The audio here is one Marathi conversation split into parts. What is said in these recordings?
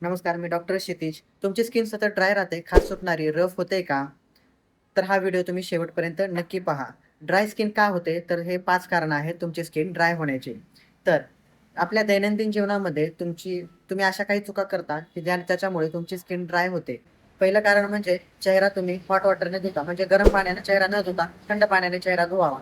नमस्कार, मी डॉक्टर क्षितिज. तुमची स्किन सतत ड्राय राहते, खाज सुटणारी, रफ होते का? तर हा व्हिडिओ तुम्ही शेवटपर्यंत नक्की पहा. ड्राय स्किन का होते? तर हे 5 कारणं आहेत तुमची स्किन ड्राय होण्याची. तर आपल्या दैनंदिन जीवनामध्ये तुम्ही अशा काही चुका करता, की त्याच्यामुळे तुमची स्किन ड्राय होते. पहिलं कारण म्हणजे चेहरा तुम्ही हॉट वॉटरने धुता, म्हणजे गरम पाण्याने चेहरा न धुता थंड पाण्याने चेहरा धुवावा.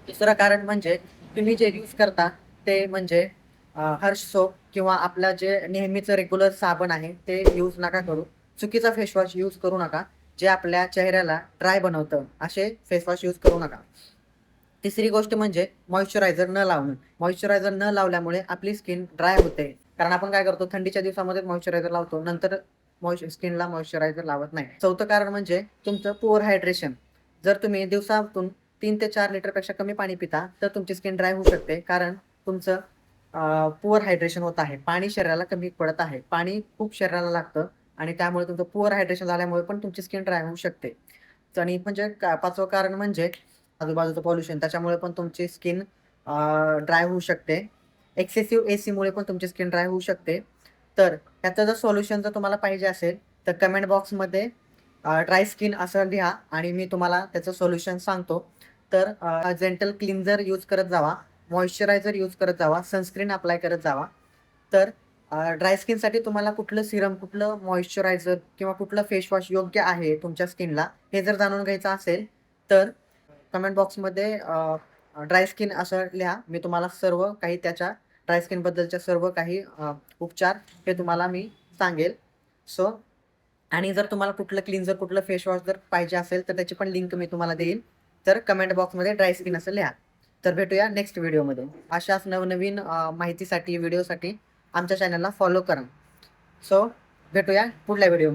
दुसरं कारण म्हणजे तुम्ही जे यूज करता ते म्हणजे हर्ष सोप किंवा आपला जे नेहमीचं रेग्युलर साबण आहे ते यूज नका करू. चुकीचा फेसवॉश यूज करू नका. जे आपल्या चेहऱ्याला ड्राय बनवतं असे फेसवॉश यूज करू नका. तिसरी गोष्ट म्हणजे मॉइश्चरायझर न लावणं. मॉइश्चरायझर न लावल्यामुळे आपली स्किन ड्राय होते. कारण आपण काय करतो थंडीच्या दिवसामध्ये मॉइश्चरायझर लावतो. नंतर स्किनला मॉइश्चरायझर लावत नाही. चौथं कारण म्हणजे तुमचं पुअर हायड्रेशन. जर तुम्ही दिवसातून 3 ते 4 लिटरपेक्षा कमी पाणी पिता, तर तुमची स्किन ड्राय होऊ शकते. कारण तुमचं पुअर हायड्रेशन होत आहे. पाणी शरीराला कमी पडत आहे. पाणी खूप शरीराला लागतं आणि त्यामुळे तुमचं पुअर हायड्रेशन झाल्यामुळे पण तुमची स्किन ड्राय होऊ शकते. आणि म्हणजे 5वं कारण म्हणजे आजूबाजूचं पॉल्युशन. त्याच्यामुळे पण तुमची स्किन ड्राय होऊ शकते. एक्सेसिव्ह एसीमुळे पण तुमची स्किन ड्राय होऊ शकते. तर ह्याचं जर सोल्युशन जर तुम्हाला पाहिजे असेल, तर कमेंट बॉक्समध्ये ड्राय स्किन असं लिहा आणि मी तुम्हाला त्याचं सोल्युशन सांगतो. तर जेंटल क्लिन्झर यूज करत जावा, मॉइश्चरायझर यूज करत जावा, सनस्क्रीन अप्लाय करत जावा. तर ड्राय स्किनसाठी तुम्हाला कुठलं सिरम, कुठलं मॉइश्चरायझर किंवा कुठलं फेस वॉश योग्य आहे तुमच्या स्किनला, हे जर जाणून घ्यायचं असेल, तर कमेंट बॉक्समध्ये ड्राय स्किन असं लिहा. मी तुम्हाला सर्व काही त्याच्या ड्राय स्किनबद्दलच्या सर्व काही उपचार हे तुम्हाला मी सांगेल. सो आणि जर तुम्हाला कुठलं क्लीन्झर, कुठलं फेस वॉश जर पाहिजे असेल, तर त्याची पण लिंक मी तुम्हाला देईन. तर कमेंट बॉक्समध्ये ड्राय स्किन असं लिहा. तर भेटूया नेक्स्ट व्हिडिओमध्ये. अशाच नवनवीन माहितीसाठी, व्हिडिओसाठी आमच्या चॅनलला फॉलो करा. सो भेटूया पुढल्या व्हिडिओ